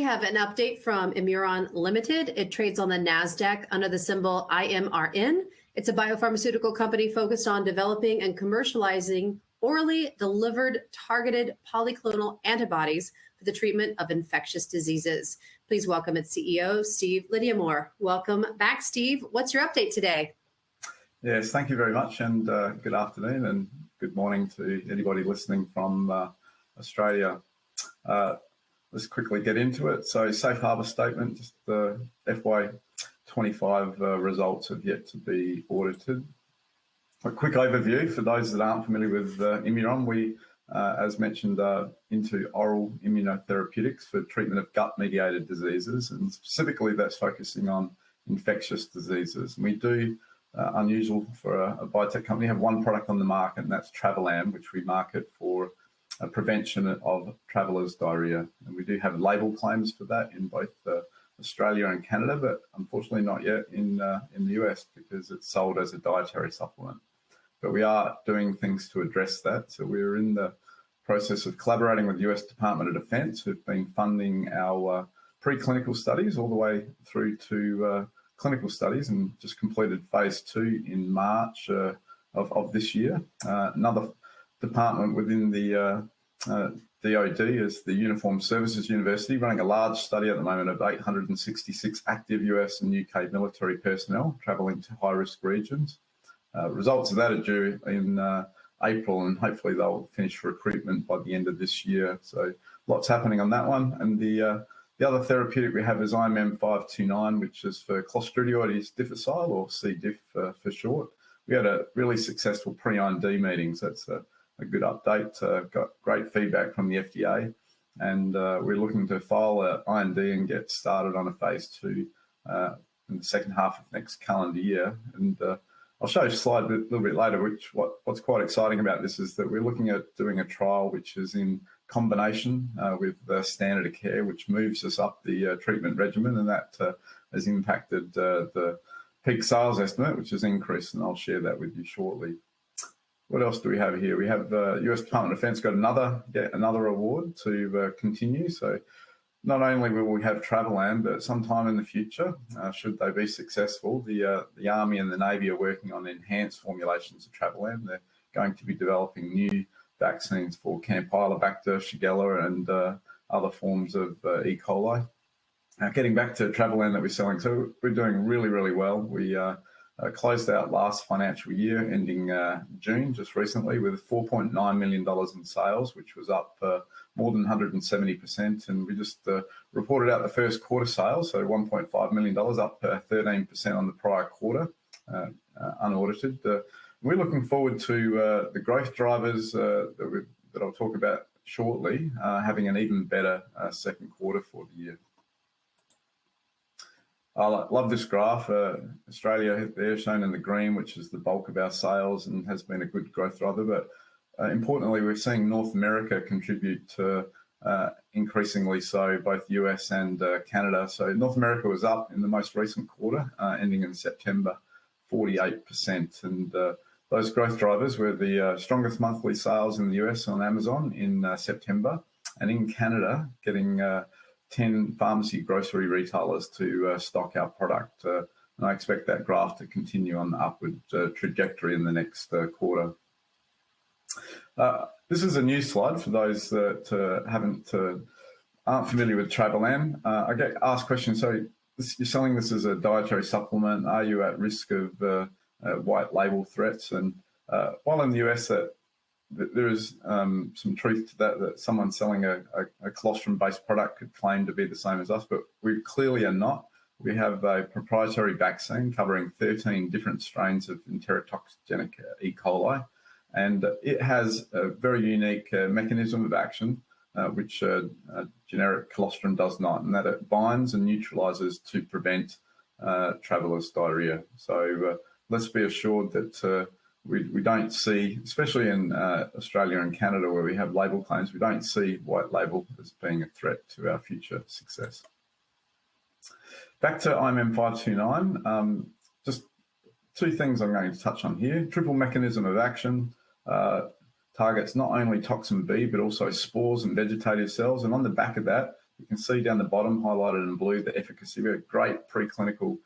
have an update from Immuron Limited. It trades on the NASDAQ under the symbol IMRN. It's a biopharmaceutical company focused on developing and commercializing orally delivered targeted polyclonal antibodies for the treatment of infectious diseases. Please welcome its CEO, Steve Lydeamore. Welcome back, Steve. What's your update today? Yes, thank you very much, and good afternoon and good morning to anybody listening from Australia. Let's quickly get into it. So, safe harbour statement, just the FY25 results have yet to be audited. A quick overview for those that aren't familiar with Immuron. We, as mentioned, into oral immunotherapeutics for treatment of gut-mediated diseases, and specifically that's focusing on infectious diseases. And we do, unusual for a biotech company, have one product on the market, and that's Travelam, which we market for prevention of travellers' diarrhoea. And we do have label claims for that in both Australia and Canada, but unfortunately not yet in the US because it's sold as a dietary supplement. But we are doing things to address that. So we're in the process of collaborating with the US Department of Defense, who've been funding our preclinical studies all the way through to clinical studies, and just completed phase 2 in March of this year. Another department within the DoD is the Uniformed Services University, running a large study at the moment of 866 active US and UK military personnel travelling to high-risk regions. Results of that are due in April, and hopefully they'll finish recruitment by the end of this year. So lots happening on that one. And the other therapeutic we have is IMM529, which is for Clostridioides difficile, or C. diff for short. We had a really successful pre-IND meeting, so that's a good update. Got great feedback from the FDA, and we're looking to file an IND and get started on a phase 2 in the second half of next calendar year. And I'll show you a slide a little bit later, what's quite exciting about this is that we're looking at doing a trial which is in combination with the standard of care, which moves us up the treatment regimen, and that has impacted the peak sales estimate, which has increased, and I'll share that with you shortly. What else do we have here? We have US Department of Defense got another award to continue. So not only will we have Travelam, but sometime in the future, should they be successful, the Army and the Navy are working on enhanced formulations of Travelam. They're going to be developing new vaccines for Campylobacter, Shigella, and other forms of E. coli. Getting back to Travelam that we're selling, so we're doing really, really well. We closed out last financial year, ending June, just recently, with $4.9 million in sales, which was up more than 170%. And we just reported out the first quarter sales, so $1.5 million, up 13% on the prior quarter, unaudited. We're looking forward to the growth drivers that I'll talk about shortly, having an even better second quarter for the year. I love this graph. Australia there shown in the green, which is the bulk of our sales and has been a good growth driver. But importantly, we're seeing North America contribute to increasingly so, both US and Canada. So North America was up in the most recent quarter, ending in September, 48%. And those growth drivers were the strongest monthly sales in the US on Amazon in September, and in Canada, getting 10 pharmacy grocery retailers to stock our product. And I expect that graph to continue on the upward trajectory in the next quarter. This is a new slide for those that aren't familiar with Travelam. I get asked questions, so you're selling this as a dietary supplement. Are you at risk of white label threats? And while in the US there is some truth to that someone selling a colostrum-based product could claim to be the same as us, but we clearly are not. We have a proprietary vaccine covering 13 different strains of enterotoxigenic E. coli, and it has a very unique mechanism of action, which generic colostrum does not, and that it binds and neutralizes to prevent travellers' diarrhoea. So let's be assured that we don't see, especially in Australia and Canada where we have label claims, we don't see white label as being a threat to our future success. Back to IMM529, just two things I'm going to touch on here. Triple mechanism of action, targets not only toxin B, but also spores and vegetative cells. And on the back of that, You can see down the bottom, highlighted in blue, the efficacy. We have great preclinical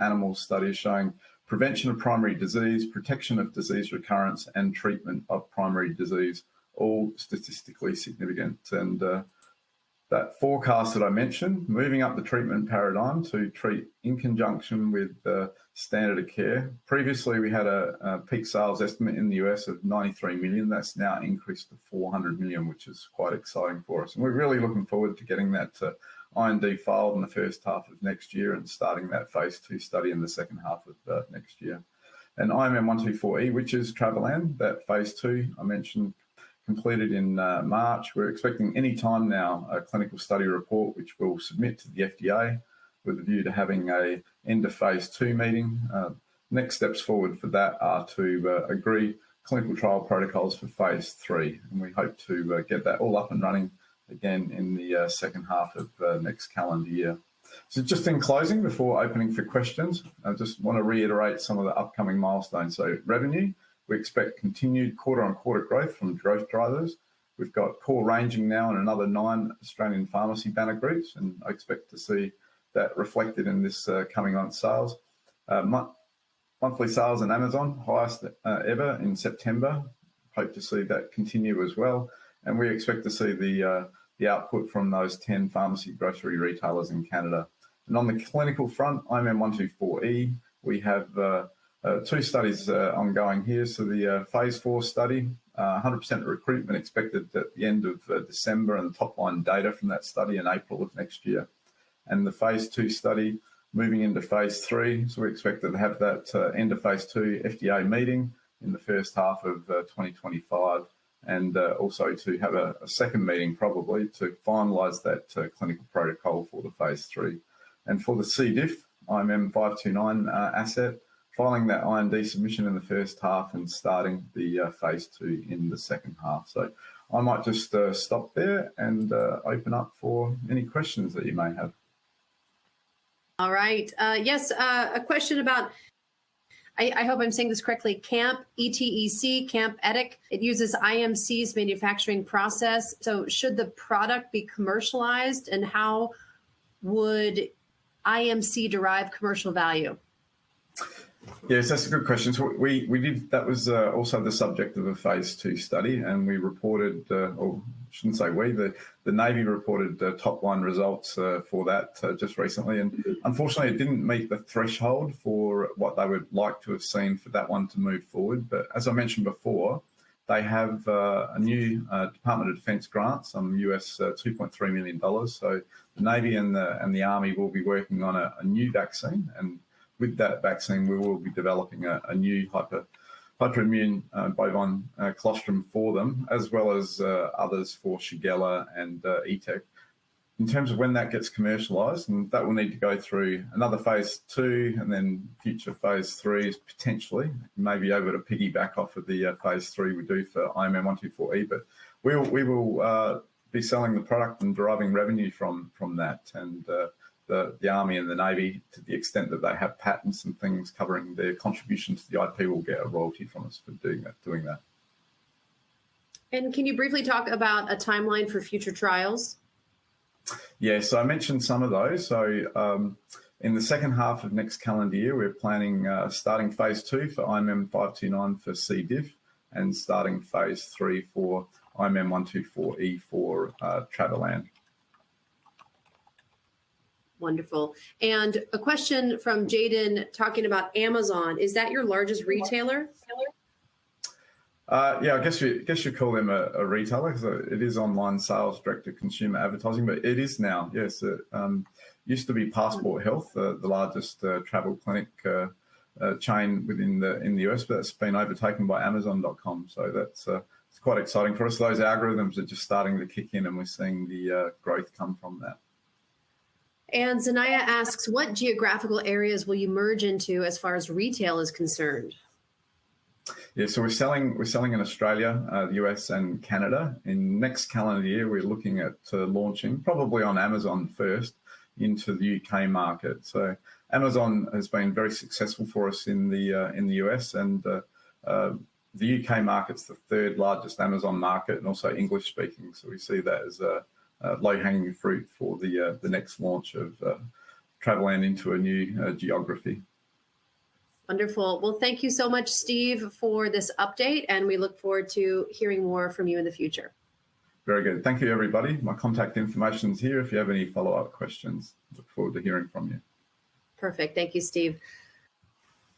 animal studies showing prevention of primary disease, protection of disease recurrence, and treatment of primary disease, all statistically significant. And that forecast that I mentioned, moving up the treatment paradigm to treat in conjunction with standard of care. Previously, we had a peak sales estimate in the US of 93 million. That's now increased to 400 million, which is quite exciting for us. And we're really looking forward to getting that IND filed in the first half of next year and starting that phase 2 study in the second half of next year. And IMM124E, which is Travelan, that phase 2 I mentioned, completed in March. We're expecting any time now a clinical study report, which we'll submit to the FDA with a view to having a end of phase 2 meeting. Next steps forward for that are to agree clinical trial protocols for phase 3, and we hope to get that all up and running again in the second half of next calendar year. So just in closing, before opening for questions, I just want to reiterate some of the upcoming milestones. So revenue, we expect continued quarter-on-quarter growth from growth drivers. We've got core ranging now in another 9 Australian pharmacy banner groups, and I expect to see that reflected in this coming on sales. Monthly sales in Amazon, highest ever in September. Hope to see that continue as well. And we expect to see the output from those 10 pharmacy grocery retailers in Canada. And on the clinical front, IMM124E, we have 2 studies ongoing here. So the phase 4 study, 100% recruitment expected at the end of December, and the top line data from that study in April of next year. And the phase 2 study moving into phase 3. So we expect to have that end of phase 2 FDA meeting in the first half of 2025, and also to have a second meeting probably to finalise that clinical protocol for the phase 3. And for the C. diff, IMM529 asset, filing that IND submission in the first half and starting the phase 2 in the second half. So I might just stop there and open up for any questions that you may have. All right. Yes, a question about, I hope I'm saying this correctly, CAMP, ETEC, CAMP ETIC. It uses IMC's manufacturing process. So should the product be commercialized, and how would IMC derive commercial value? Yes, that's a good question. So we did, that was also the subject of a phase 2 study, and we reported, or I shouldn't say we, the Navy reported top line results for that just recently. And unfortunately, it didn't meet the threshold for what they would like to have seen for that one to move forward. But as I mentioned before, they have a new Department of Defense grant, some US $2.3 million. So the Navy and the Army will be working on a new vaccine, and with that vaccine, we will be developing a new hyperimmune bovine colostrum for them, as well as others for Shigella and ETEC. In terms of when that gets commercialised, and that will need to go through another phase 2 and then future phase 3s potentially, maybe able to piggyback off of the phase 3 we do for IMM124E. But we will be selling the product and deriving revenue from that. And the Army and the Navy, to the extent that they have patents and things covering their contribution to the IP, will get a royalty from us for doing that. And can you briefly talk about a timeline for future trials? Yeah, so I mentioned some of those. So in the second half of next calendar year, we're planning starting phase 2 for IMM529 for C. diff, and starting phase 3 for IMM124E for Travelan. Wonderful. And a question from Jaden talking about Amazon. Is that your largest retailer? Yeah, I guess you call them a retailer, because it is online sales, direct-to-consumer advertising, but it is now, yes. It used to be Passport Health, the largest travel clinic chain in the US, but that's been overtaken by Amazon.com. So that's it's quite exciting for us. Those algorithms are just starting to kick in, and we're seeing the growth come from that. And Zanaya asks, what geographical areas will you merge into as far as retail is concerned? Yeah, so we're selling in Australia, the US, and Canada. In next calendar year, we're looking at launching probably on Amazon first into the UK market. So Amazon has been very successful for us in the US, and the UK market's the 3rd largest Amazon market, and also English speaking. So we see that as low-hanging fruit for the next launch of Travelan into a new geography. Wonderful. Well, thank you so much, Steve, for this update, and we look forward to hearing more from you in the future. Very good. Thank you, everybody. My contact information is here if you have any follow-up questions. Look forward to hearing from you. Perfect. Thank you, Steve.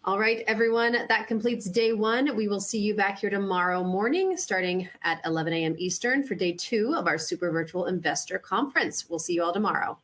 All right, everyone, that completes day one. We will see you back here tomorrow morning, starting at 11 a.m. Eastern for day 2 of our Super Virtual Investor Conference. We'll see you all tomorrow.